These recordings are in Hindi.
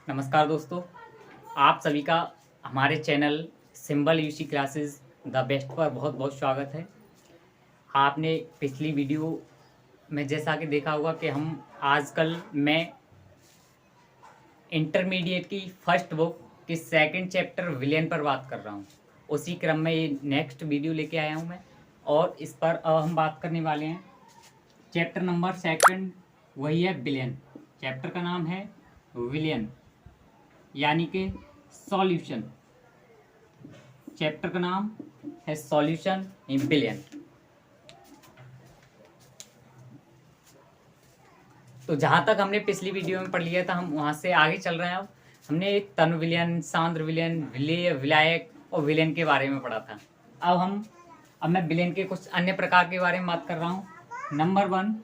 नमस्कार दोस्तों, आप सभी का हमारे channel symbol UC classes the best पर बहुत बहुत स्वागत है। आपने पिछली वीडियो में जैसा कि देखा होगा कि हम आजकल मैं इंटरमीडिएट की फर्स्ट बुक की सेकंड चैप्टर विलेन पर बात कर रहा हूँ। उसी क्रम में ये नेक्स्ट वीडियो लेके आया हूँ मैं, और इस पर अब हम बात करने वाले हैं चैप्टर नंबर सेकंड, वही है विलेन। चैप्टर का नाम है विलेन यानी कि सॉल्यूशन। चैप्टर का नाम है सॉल्यूशन इन विलेन। तो जहाँ तक हमने पिछली वीडियो में पढ़ लिया था, हम वहाँ से आगे चल रहे हैं। अब हमने तनु विलेन, सांद्र विलेन, विलेय, विलायक और विलेन के बारे में पढ़ा था। अब मैं विलेन के कुछ अन्य प्रकार के बारे में बात कर रहा हूँ। नंबर 1,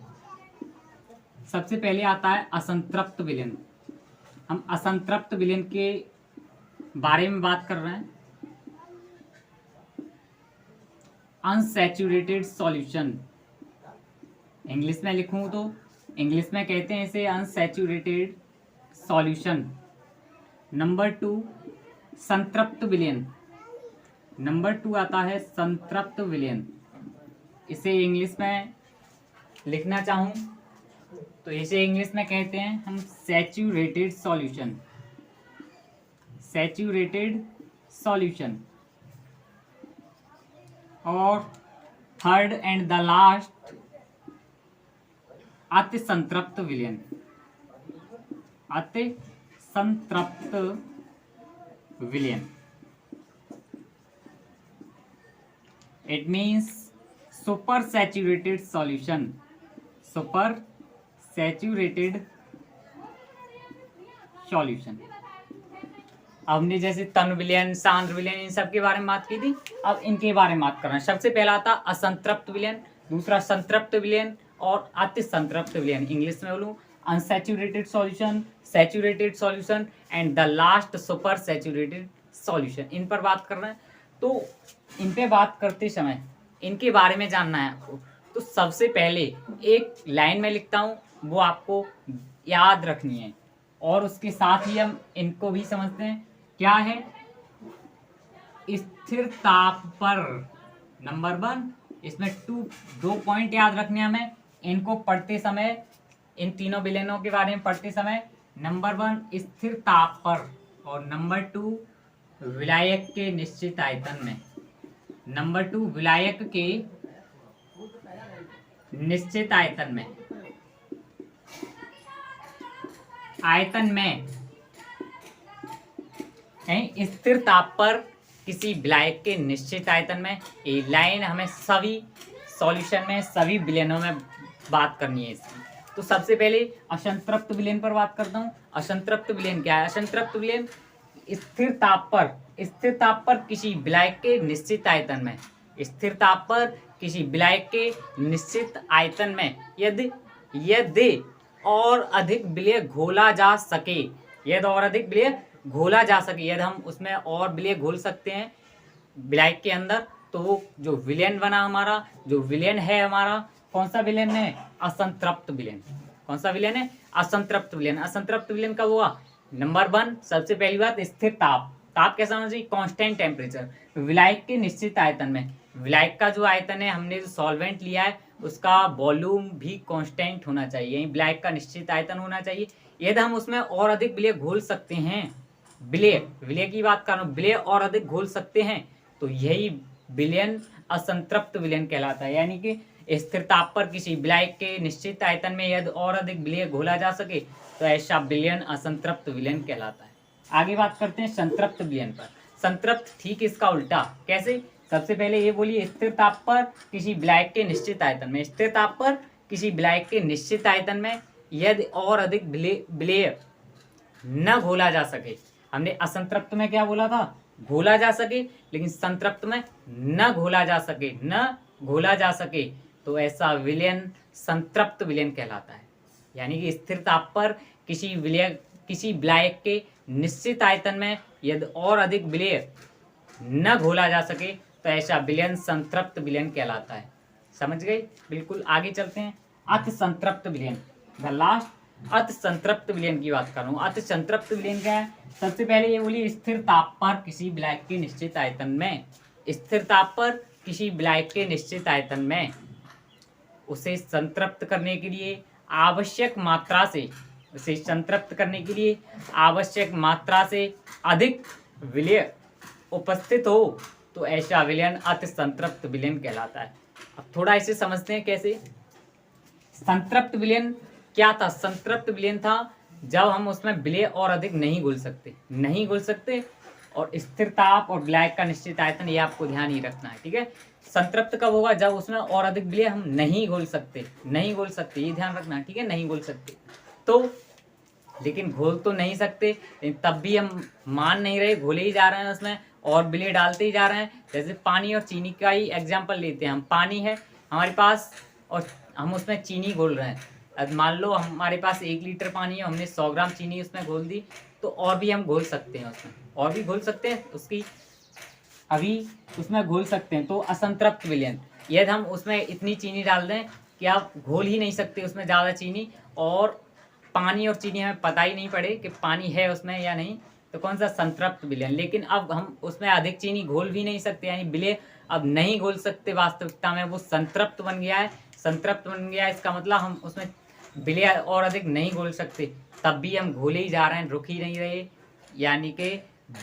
सबसे पहले आता है असंतृप्त विलेन। हम असंतृप्त विलेन के बारे में बात कर रहे हैं। अनसैचुरेटेड सॉल्यूशन, इंग्लिश में लिखूं तो इंग्लिश में कहते हैं इसे अनसैचुरेटेड सॉल्यूशन। नंबर 2, संतृप्त विलेन। नंबर 2 आता है संतृप्त विलेन। इसे इंग्लिश में लिखना चाहूं तो इसे इंग्लिश में कहते हैं हम सैचुरेटेड सॉल्यूशन। Saturated solution. और थर्ड एंड द लास्ट, अति संतृप्त विलेन। अति संतृप्त villain, it means super saturated solution. Super saturated solution. हमने जैसे तनु विलेन, सांद्र विलेन, इन सब के बारे में बात की थी। अब इनके बारे में बात करना है। सबसे पहला आता असंतृप्त विलेन, दूसरा संतृप्त विलेन और अति संतृप्त विलेन। इंग्लिश में बोलूं unsaturated solution, saturated solution and the last super saturated solution. इन पर बात कर रहे हैं। तो इन पे बात करते समय इनके बारे में जानना है आपको। तो सबसे पहले एक लाइन में लिखता हूँ, वो आपको याद रखनी है, और उसके साथ ही हम इनको भी समझते हैं। क्या है? स्थिर ताप पर। नंबर 1, इसमें दो पॉइंट याद रखने हमें इनको पढ़ते समय, इन तीनों विलेनों के बारे में पढ़ते समय। नंबर 1 स्थिर ताप पर, और नंबर 2 विलायक के निश्चित आयतन में। नंबर 2 विलायक के निश्चित आयतन में। आयतन में स्थिर ताप पर किसी विलायक के निश्चित आयतन में। ये लाइन हमें सभी सॉल्यूशन में, सभी विलेनों में बात करनी है इसकी। तो सबसे पहले असंतृप्त विलेन पर बात करता हूँ। असंतृप्त विलेन क्या है? असंतृप्त विलेन स्थिर ताप पर किसी विलायक के निश्चित आयतन में। स्थिर ताप पर किसी विलायक के निश्चित आयतन में यदि और अधिक विलेय घोला जा सके। यदि और अधिक विलेय घोला जा सके, यदि हम उसमें और विलेय घोल सकते हैं विलायक के अंदर, तो वो जो विलेन बना हमारा, जो विलेन है हमारा, कौन सा विलेन है? असंतृप्त विलेन। कौन सा विलेन है? असंतृप्त विलेन। असंतृप्त विलेन कब हुआ? नंबर 1, सबसे पहली बात स्थिर ताप। ताप कैसा होना चाहिए? Constant temperature. विलायक के निश्चित आयतन में। विलायक का जो आयतन है, हमने जो सॉल्वेंट लिया है उसका वॉल्यूम भी कांस्टेंट होना चाहिए। विलायक का निश्चित आयतन होना चाहिए। यदि हम उसमें और अधिक विलेय घोल सकते हैं, विलेय की बात कर रहा हूँ, विलेय और अधिक घोल सकते हैं, तो यही विलेन असंतृप्त विलेन कहलाता है। यानी कि स्थिर ताप पर किसी विलायक के निश्चित आयतन में यदि और अधिक विलेय घोला जा सके, तो ऐसा विलेन असंतृप्त विलेन कहलाता है। आगे बात करते हैं संतृप्त विलेन पर। संतृप्त ठीक इसका उल्टा। कैसे? सबसे पहले ये बोलिए, स्थिर ताप पर किसी विलायक के निश्चित आयतन में। स्थिर ताप पर किसी विलायक के निश्चित आयतन में यदि और अधिक विलेय न घोला जा सके। हमने असंतृप्त में क्या बोला था? घोला जा सके, लेकिन संतृप्त में न घोला जा सके, तो ऐसा विलेन संतृप्त विलेन कहलाता है। यानी कि स्थिर ताप पर किसी विलायक के निश्चित आयतन में यदि और अधिक विलेय न घोला जा सके, तो ऐसा विलेन संतृप्त विलेन कहलाता है। समझ गए? बिल्कुल। आगे चलते हैं। अति संतृप्त विलेन, द लास्ट अति संतृप्त विलयन की बात कर रहा हूँ। अति संतृप्त विलयन क्या है? सबसे पहले ये बोली स्थिर ताप पर किसी विलायक के निश्चित आयतन में, स्थिर ताप पर किसी विलायक के निश्चित आयतन में उसे संतृप्त करने के लिए आवश्यक मात्रा से, उसे संतृप्त करने के लिए आवश्यक मात्रा से अधिक विलय उपस्थित हो तो ऐसा विलयन अति संतृप्त विलयन कहलाता है। अब थोड़ा इसे समझते हैं कैसे। संतृप्त विलयन क्या था? संतृप्त विलयन था जब हम उसमें विलय और अधिक नहीं घुल सकते, और स्थिर ताप और विलायक का निश्चित आयतन, ये आपको ध्यान ही रखना है, ठीक है। संतृप्त कब होगा? जब उसमें और अधिक विलय हम नहीं घोल सकते, ये ध्यान रखना है, ठीक है, नहीं घोल सकते। तो लेकिन घोल तो नहीं सकते, लेकिन तब भी हम मान नहीं रहे, घोले ही जा रहे हैं, उसमें और विलय डालते ही जा रहे हैं। जैसे पानी और चीनी का ही एग्जाम्पल लेते हैं हम। पानी है हमारे पास और हम उसमें चीनी घोल रहे हैं। अब मान लो हमारे पास 1 लीटर पानी है, हमने 100 ग्राम चीनी उसमें घोल दी, तो और भी हम घोल सकते हैं, उसमें और भी घोल सकते हैं, उसकी अभी उसमें घोल सकते हैं। तो असंतृप्त विलयन, यदि हम उसमें इतनी चीनी डाल दें कि आप घोल ही नहीं सकते उसमें ज़्यादा चीनी, और पानी और चीनी हमें पता ही नहीं पड़े कि पानी है उसमें या नहीं, तो कौन सा? संतृप्त विलयन। लेकिन अब हम उसमें अधिक चीनी घोल भी नहीं सकते, यानी विलय अब नहीं घोल सकते, वास्तविकता में वो संतृप्त बन गया है। संतृप्त बन गया है इसका मतलब हम उसमें विलय और अधिक नहीं घोल सकते, तब भी हम घोले ही जा रहे हैं, रुक ही नहीं रहे, यानी कि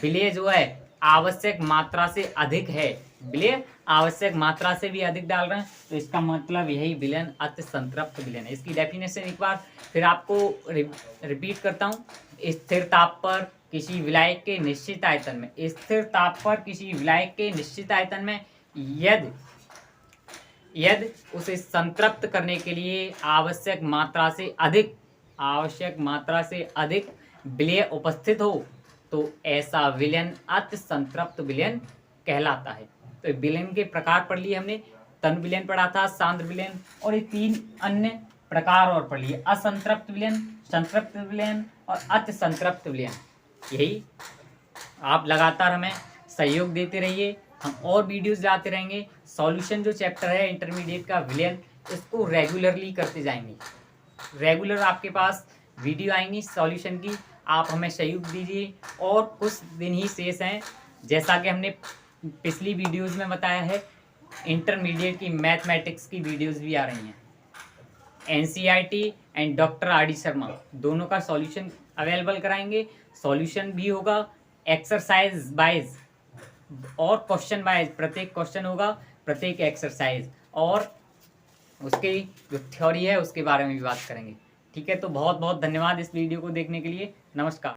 विलय जो है आवश्यक मात्रा से अधिक है, विलय आवश्यक मात्रा से भी अधिक डाल रहे हैं, तो इसका मतलब यही विलयन अति संतृप्त विलयन है। इसकी डेफिनेशन एक बार फिर आपको रिपीट करता हूँ। स्थिर ताप पर किसी विलायक के निश्चित आयतन में, स्थिर ताप पर किसी विलायक के निश्चित आयतन में यदि उसे संतृप्त करने के लिए आवश्यक मात्रा से अधिक विलय उपस्थित हो तो ऐसा विलयन अति संतृप्त विलयन कहलाता है। तो विलयन के प्रकार पढ़ लिए हमने, तन विलयन पढ़ा था, सांद्र विलयन, और ये 3 अन्य प्रकार और पढ़ लिए, असंतृप्त विलयन, संतृप्त विलयन और अति संतृप्त विलयन। यही आप लगातार हमें सहयोग देते रहिए, हम और वीडियोस लाते रहेंगे। सॉल्यूशन जो चैप्टर है इंटरमीडिएट का विलयन, इसको रेगुलरली करते जाएंगे। रेगुलर आपके पास वीडियो आएंगी सॉल्यूशन की, आप हमें सहयोग दीजिए। और कुछ दिन ही शेष हैं, जैसा कि हमने पिछली वीडियोस में बताया है, इंटरमीडिएट की मैथमेटिक्स की वीडियोस भी आ रही हैं। NCERT and doctor RD Sharma दोनों का सॉल्यूशन अवेलेबल कराएंगे। सॉल्यूशन भी होगा एक्सरसाइज वाइज और क्वेश्चन वाइज, प्रत्येक क्वेश्चन होगा, प्रत्येक एक्सरसाइज, और उसकी जो थ्योरी है उसके बारे में भी बात करेंगे। ठीक है, तो बहुत बहुत धन्यवाद इस वीडियो को देखने के लिए। नमस्कार।